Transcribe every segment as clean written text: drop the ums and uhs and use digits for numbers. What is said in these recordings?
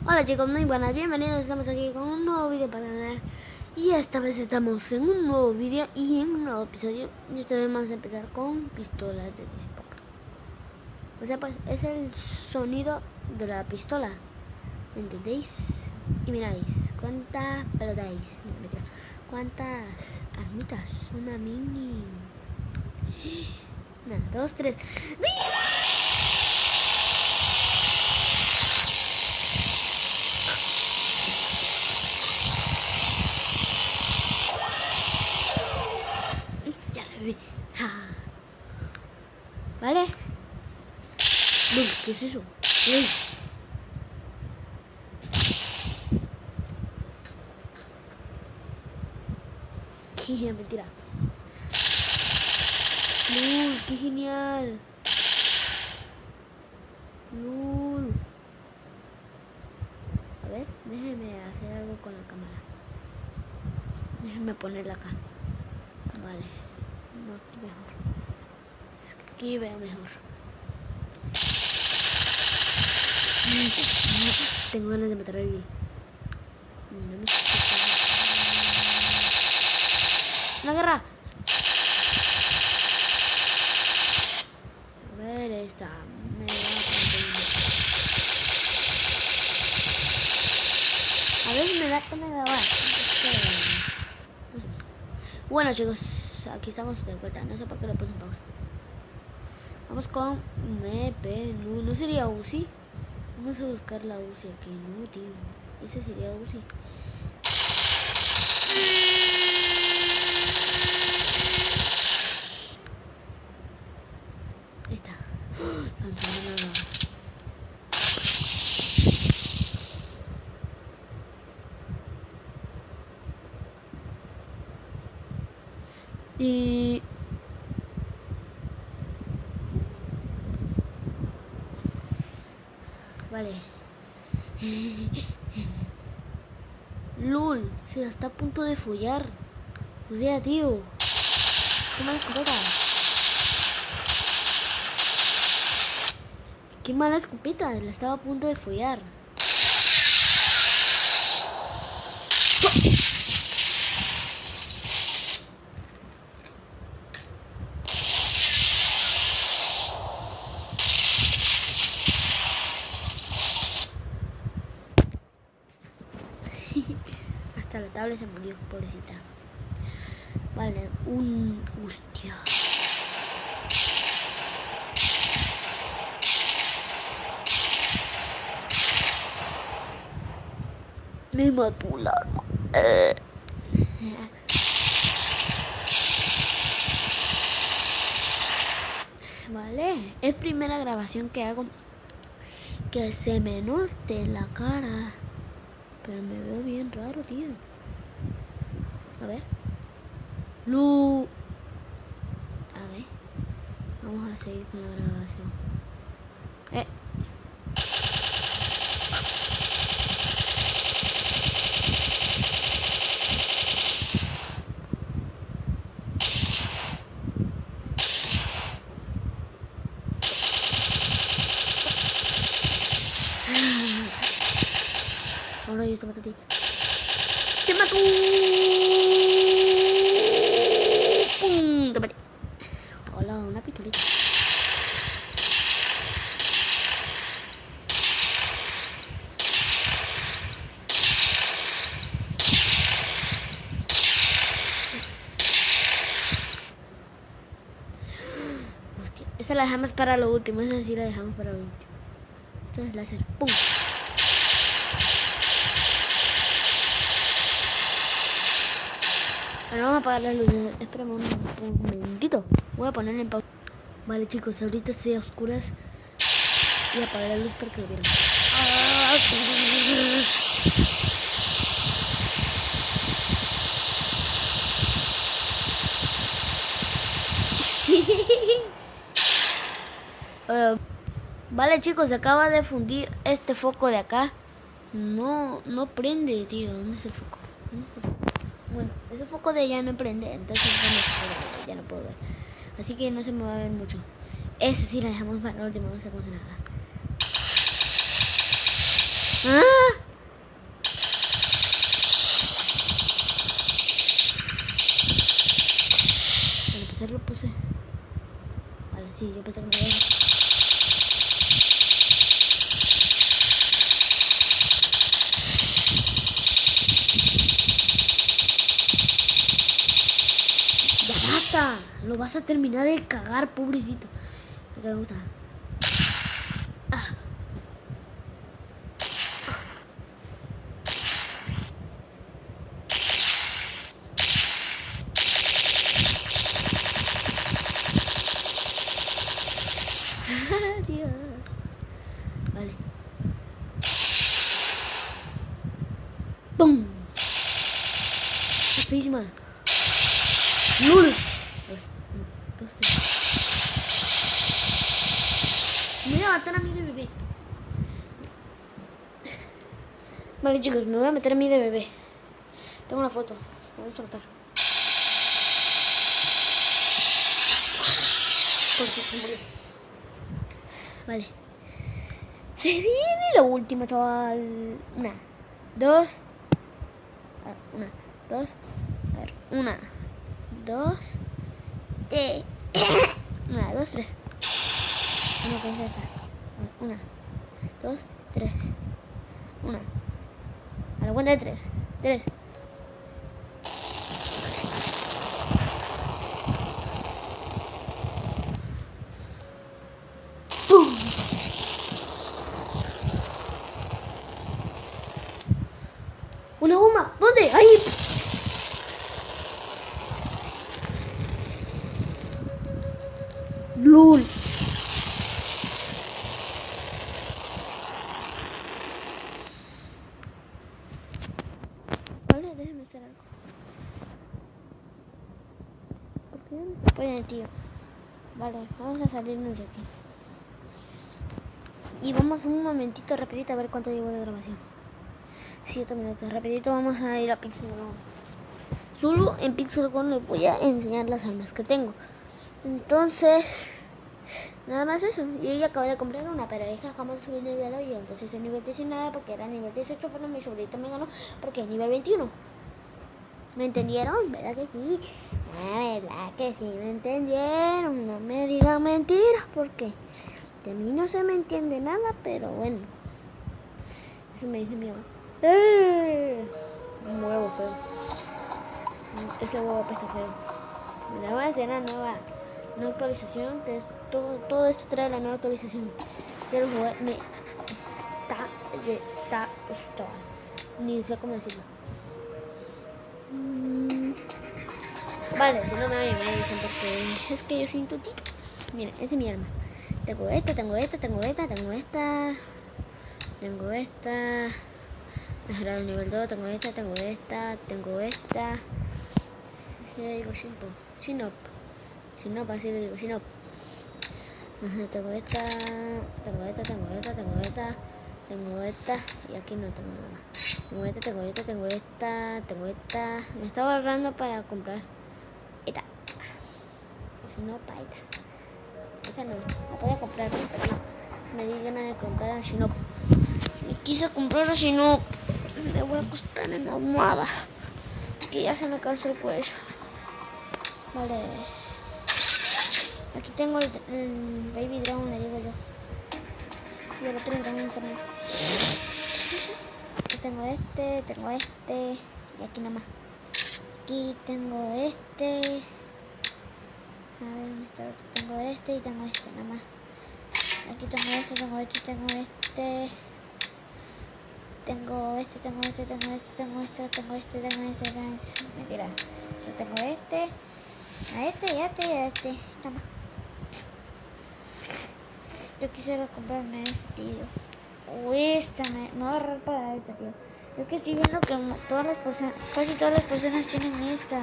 Hola chicos, muy buenas, bienvenidos, estamos aquí con un nuevo vídeo para el canal. Y esta vez estamos en un nuevo vídeo y en un nuevo episodio. Y esta vez vamos a empezar con pistolas de disparo. O sea, pues es el sonido de la pistola, ¿me entendéis? Y miráis, ¿cuántas pelotáis? No, mentira. ¿Cuántas armitas? Una mini. Una, dos, tres. ¿Vale? Uy, ¿qué es eso? Uy. Qué mentira. Uy, qué genial. Uy. A ver, déjeme hacer algo con la cámara. Déjenme ponerla acá. Vale. No, aquí mejor. Es que aquí veo mejor. Tengo ganas de matar a alguien. No me ¡una guerra! A ver, esta me va a conseguir. A ver si me da con el agua. Bueno chicos, aquí estamos de vuelta. No sé por qué lo puse en pausa. Vamos con MP. No sería Uzi. Vamos a buscar la Uzi aquí. No, tío. Ese sería Uzi. Ahí está. No, nada. Y vale. LOL, se está a punto de follar. O sea, tío, qué mala escopeta. Qué mala escopeta, la estaba a punto de follar. Hasta la tabla se murió, pobrecita. Vale, hostia. Me mató el arma. Vale, es primera grabación que hago que se me note la cara. Pero me veo bien raro, tío. A ver. A ver. Vamos a seguir con la grabación. Ahora yo te mato a ti. ¡Te mato! ¡Pum! Te maté. Hola, una pistolita. Hostia, esta la dejamos para lo último. Esa sí la dejamos para lo último. Esta es láser. ¡Pum! Bueno, vamos a apagar las luces. Espérame un momentito. Voy a ponerle en pausa. Vale, chicos, ahorita estoy a oscuras. Y apagué la luz porque lo vieron. Vale, chicos, se acaba de fundir este foco de acá. No prende, tío. ¿Dónde es el foco? ¿Dónde está el foco? Bueno, ese foco de allá no prende, entonces ya no puedo ver. Así que no se me va a ver mucho. Ese sí la dejamos para el último, no se pasa nada. ¡Ah! Para empezar lo puse. Vale, sí, yo pensé que me iba a... ¡Ya basta! Lo vas a terminar de cagar, pobrecito. ¿Qué me gusta? Dios. Vale. ¡Pum! Es feísima. ¡Lul! Me voy a matar a mí de bebé. Vale, chicos, me voy a meter a mí de bebé. Tengo una foto. Vamos a tratar. Vale. Se viene la última, chaval. Una, dos. A ver, una, dos. A ver, una, dos. Una, dos, tres. Una, que es esta. Una, dos, tres. Una. A la cuenta de tres. Tres. ¡Pum! ¡Una bomba! ¿Dónde? ¡Ahí! ¡Lul! Vale, déjame hacer algo. ¿Por qué no se pone el tío? Vale, vamos a salirnos de aquí. Y vamos un momentito rapidito a ver cuánto llevo de grabación. 7 minutos. Rapidito vamos a ir a Pixel Gun. Solo en Pixel Gun les voy a enseñar las armas que tengo. Entonces, nada más eso. Yo ya acabo de comprar una, pero ella jamás subí nivel hoy. Entonces es nivel 19 porque era nivel 18, pero mi sobrito me ganó porque es nivel 21. ¿Me entendieron? ¿Verdad que sí? ¿Verdad que sí me entendieron? No me digan mentiras porque de mí no se me entiende nada, pero bueno. Eso me dice mi mamá. Un huevo feo. Ese huevo apesta feo. Me la voy a hacer la nueva actualización, que es todo esto trae la nueva actualización. Cero jugué, me está ni sé cómo decirlo. Vale, si no me oyen, me dicen porque es que yo soy un tutito. Mira, esa es mi arma. Tengo esta, tengo esta, tengo esta, tengo esta. Tengo esta. Mejorar el nivel 2, tengo esta, tengo esta, tengo esta. Así le digo Shinop. Shinop, así le digo Shinop. Ajá, tengo esta, tengo esta, tengo esta, tengo esta, tengo esta. Y aquí no tengo nada más. Tengo esta, tengo esta, tengo esta, tengo esta. Me estaba ahorrando para comprar esta. Shinop, esta. Esta no, la podía comprar, pero no. Me di ganas de comprar a Shinop. Me quise comprar a Shinop. Me voy a acostar en la almohada, que ya se me cansó el cuello. Vale. Aquí tengo el Baby Dragon, le digo yo. Y el otro Dragon también. Aquí tengo este. Y aquí nada más. Aquí tengo este. A ver, ¿dónde está el otro? Tengo este y tengo este nada más. Aquí tengo este, tengo este, tengo este. Tengo este, tengo este, tengo este, tengo este, tengo este, tengo este, tengo este. Mentira. Yo tengo este. A este y a este y a este. Nada más. Yo quisiera comprarme este, tío. O esta, me voy a agarrar para esta, tío. Yo que estoy viendo que todas las personas, casi todas las personas tienen esta.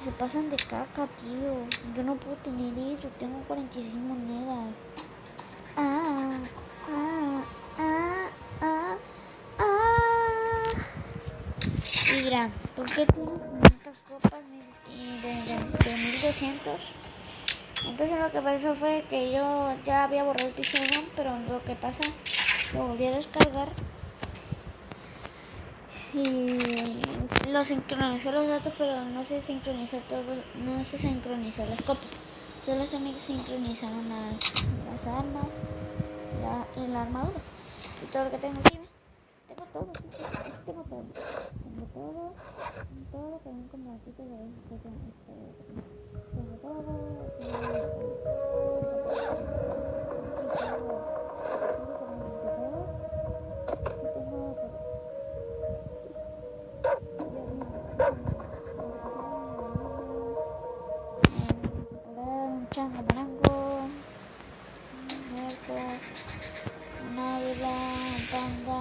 Se pasan de caca, tío. Yo no puedo tener eso. Tengo 46 monedas. Mira, ¿por qué tienes 500 copas de 1200? Entonces lo que pasó fue que yo ya había borrado el Pixel Gun, pero lo que pasa lo volví a descargar y lo sincronizó los datos, pero no se sincronizó todo, no se sincronizó las copias, solo se me sincronizaron las armas, y la armadura y todo lo que tengo aquí. Tengo todo, tengo todo, todo lo que ven como aquí te lo tengo todo. Un chango marango, un elfo, un águila, un panda,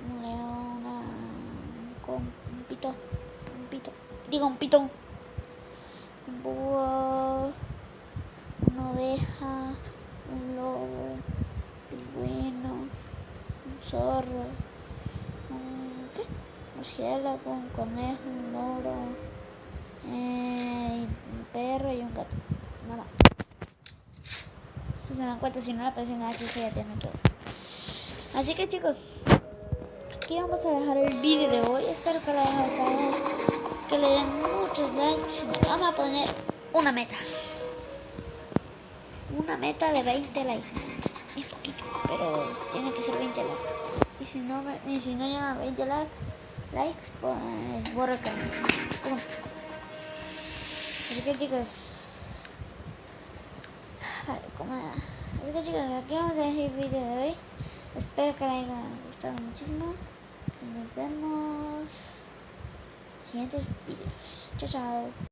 un león, un pitón, un búho, una oveja, un lobo, un pingüino, un zorro, un murciélago, un conejo, un loro, un perro y un gato. Nada. Si se dan cuenta, si no le aparece nada aquí, ya tienen todo. Así que chicos, aquí vamos a dejar el vídeo de hoy. Espero que les haya gustado, que le den muchos likes. Vamos a poner una meta. Una meta de 20 likes. Es poquito, pero tiene que ser 20 likes. Y si no llega a 20 likes, pues borro el canal. Así que chicos, así que chicos, aquí vamos a dejar el vídeo de hoy. Espero que les haya gustado muchísimo. Nos vemos en siguientes vídeos. Chao, chao.